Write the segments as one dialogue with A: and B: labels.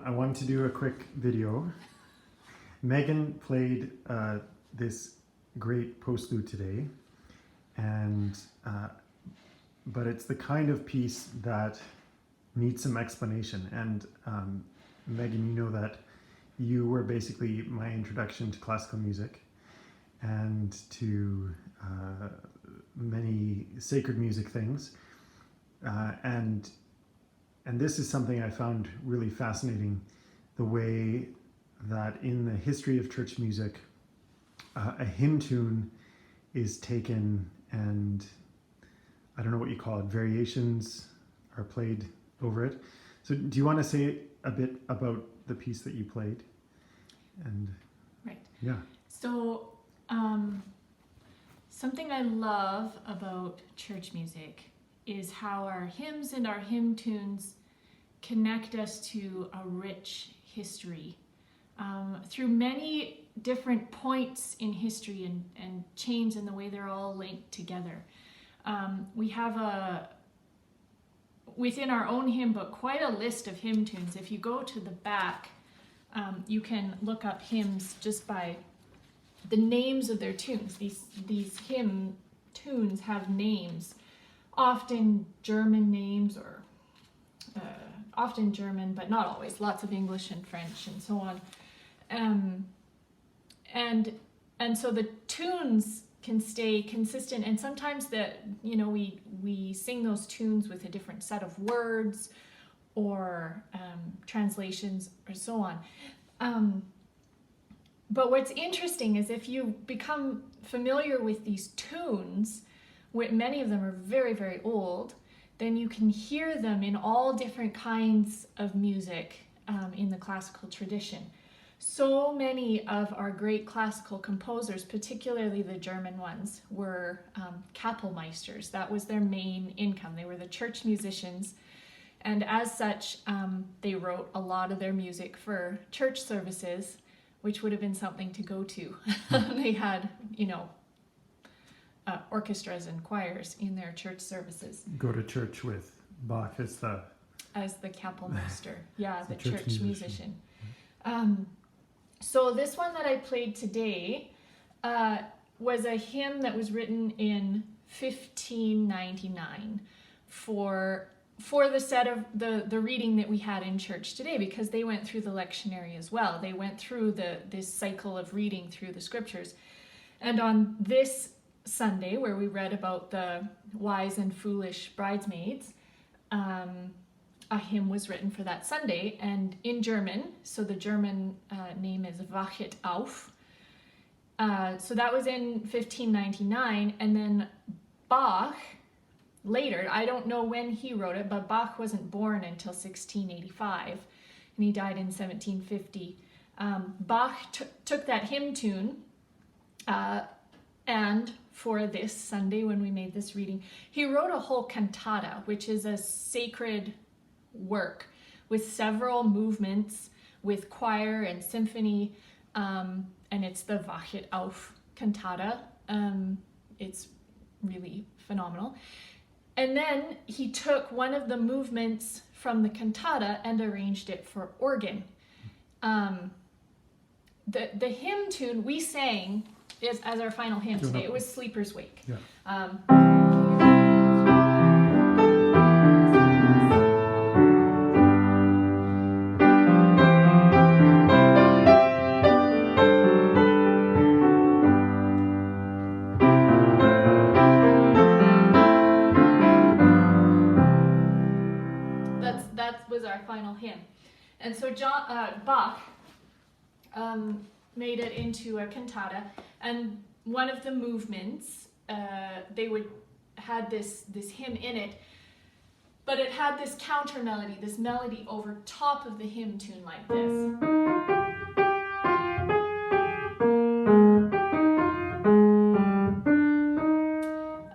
A: I wanted to do a quick video. Megan played this great postlude today, and but it's the kind of piece that needs some explanation. And Megan, you know that you were basically my introduction to classical music and to many sacred music things, and this is something I found really fascinating, the way that in the history of church music, a hymn tune is taken and, I don't know what you call it, variations are played over it. So do you want to say a bit about the piece that you played? And
B: right.
A: Yeah.
B: So something I love about church music is how our hymns and our hymn tunes connect us to a rich history through many different points in history and chains in the way they're all linked together. We have within our own hymn book, quite a list of hymn tunes. If you go to the back, you can look up hymns just by the names of their tunes. These hymn tunes have names, often German names, or often German, but not always, lots of English and French and so on. And so the tunes can stay consistent, and sometimes we sing those tunes with a different set of words or translations or so on. But what's interesting is if you become familiar with these tunes, many of them are very, very old, then you can hear them in all different kinds of music in the classical tradition. So many of our great classical composers, particularly the German ones, were Kapellmeisters. That was their main income. They were the church musicians, and as such, they wrote a lot of their music for church services, which would have been something to go to. They had, orchestras and choirs in their church services.
A: Go to church with Bach as the
B: Kapellmeister. Yeah, the church musician.
A: Mm-hmm.
B: So this one that I played today was a hymn that was written in 1599 for the set of the reading that we had in church today, because they went through the lectionary as well. They went through this cycle of reading through the scriptures. And on this Sunday, where we read about the wise and foolish bridesmaids, a hymn was written for that Sunday, and in German. So the German name is Wachet auf. So that was in 1599, and then Bach later, I don't know when he wrote it, but Bach wasn't born until 1685, and he died in 1750. Bach took that hymn tune, and for this Sunday when we made this reading, he wrote a whole cantata, which is a sacred work with several movements, with choir and symphony, and it's the Wachet auf cantata. It's really phenomenal. And then he took one of the movements from the cantata and arranged it for organ. The hymn tune we sang as our final hymn today, it was Sleeper's Wake. Yeah. That was our final hymn. And so Bach made it into a cantata, and one of the movements, they had this hymn in it, but it had this counter melody, this melody over top of the hymn tune like this.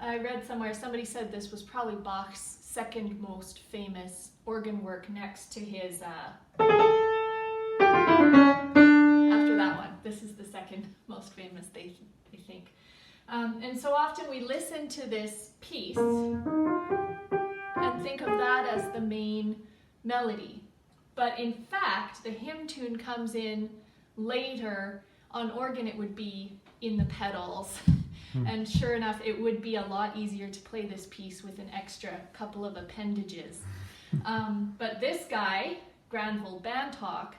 B: I read somewhere, somebody said this was probably Bach's second most famous organ work, next to his after that one. This is the second most famous, they think. And so often we listen to this piece and think of that as the main melody. But in fact, the hymn tune comes in later. On organ, it would be in the pedals. And sure enough, it would be a lot easier to play this piece with an extra couple of appendages. But this guy, Granville Bantock,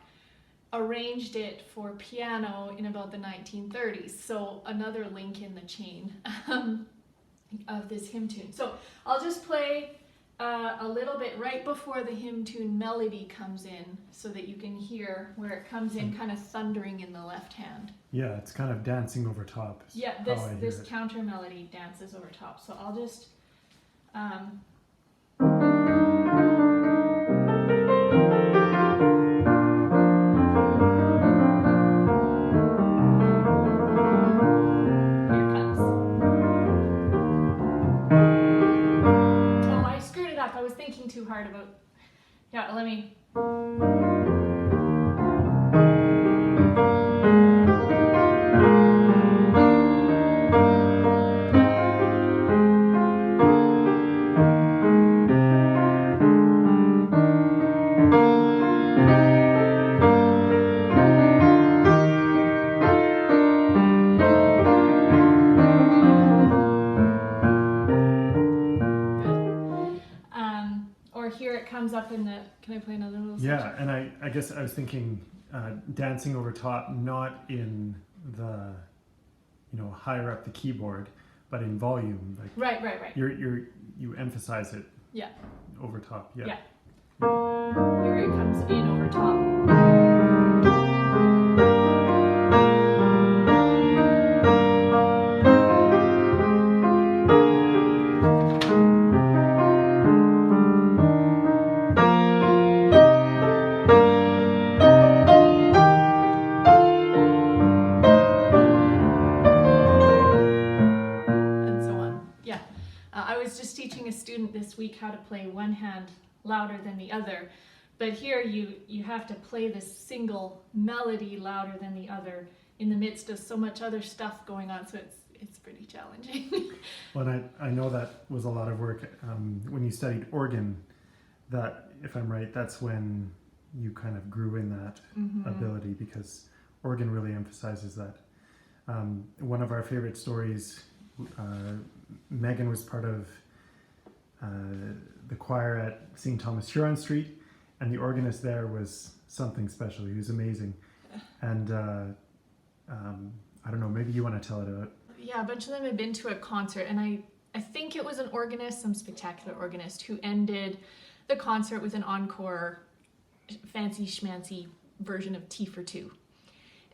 B: arranged it for piano in about the 1930s. So another link in the chain of this hymn tune. So I'll just play a little bit right before the hymn tune melody comes in so that you can hear where it comes in kind of thundering in the left hand.
A: Yeah, it's kind of dancing over top.
B: Yeah, this counter melody dances over top. So I'll just here it comes. Oh, I screwed it up. I was thinking too hard about. Yeah, let me. Or here it comes up in the. Can I play another little section?
A: Yeah, and I guess I was thinking dancing over top, not in the, higher up the keyboard, but in volume. Like
B: Right.
A: you emphasize it.
B: Yeah.
A: Over top. Yeah.
B: Yeah. Here it comes in over top. I was just teaching a student this week how to play one hand louder than the other, but here you have to play this single melody louder than the other in the midst of so much other stuff going on, so it's pretty challenging.
A: Well, I know that was a lot of work when you studied organ, that, if I'm right, that's when you kind of grew in that ability, because organ really emphasizes that. One of our favorite stories, Megan was part of the choir at St. Thomas Huron Street, and the organist there was something special. He was amazing. And I don't know, maybe you want to tell it about.
B: Yeah, a bunch of them had been to a concert, and I think it was an organist, some spectacular organist, who ended the concert with an encore, fancy schmancy version of Tea for Two.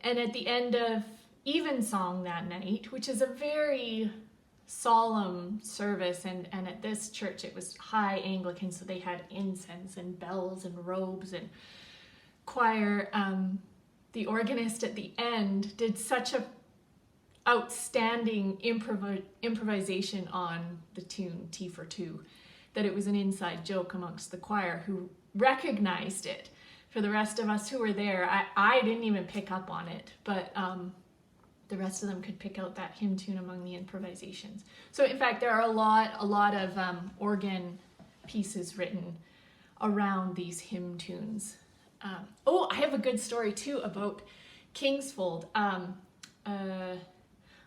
B: And at the end of Evensong that night, which is a very solemn service, and at this church it was high Anglican, so they had incense and bells and robes and choir. The organist at the end did such a outstanding improvisation on the tune Tea for Two that it was an inside joke amongst the choir, who recognized it. For the rest of us who were there, I didn't even pick up on it, but the rest of them could pick out that hymn tune among the improvisations. So in fact, there are a lot of organ pieces written around these hymn tunes. I have a good story too about Kingsfold.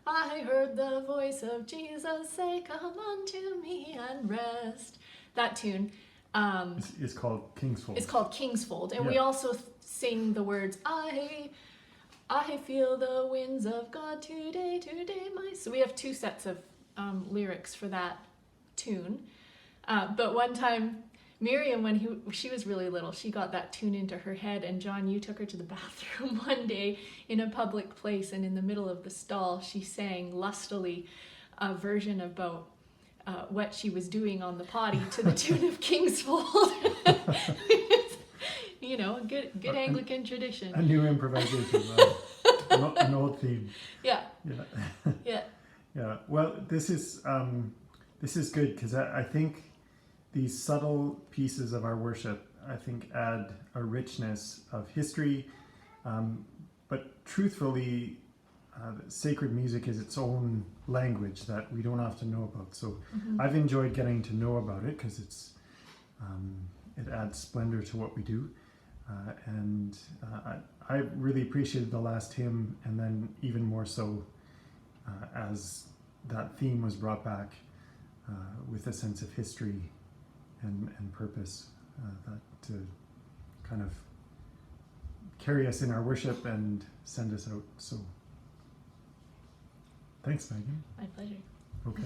B: I heard the voice of Jesus say, "Come unto me and rest." That tune.
A: It's called Kingsfold.
B: It's called Kingsfold, and we also sing the words, I feel the winds of God today, my... So we have two sets of lyrics for that tune. But one time, Miriam, when she was really little, she got that tune into her head, and John, you took her to the bathroom one day in a public place, and in the middle of the stall, she sang lustily a version about what she was doing on the potty to the tune of Kingsfold. You know, good Anglican tradition.
A: A new improvisation, an old theme.
B: Yeah.
A: Yeah.
B: Yeah.
A: Yeah. Well, this is good, because I think these subtle pieces of our worship, I think, add a richness of history, but truthfully, sacred music is its own language that we don't often know about. So I've enjoyed getting to know about it, because it adds splendor to what we do. I really appreciated the last hymn, and then even more so as that theme was brought back with a sense of history and purpose, that to kind of carry us in our worship and send us out. So thanks, Megan.
B: My pleasure.
A: Okay.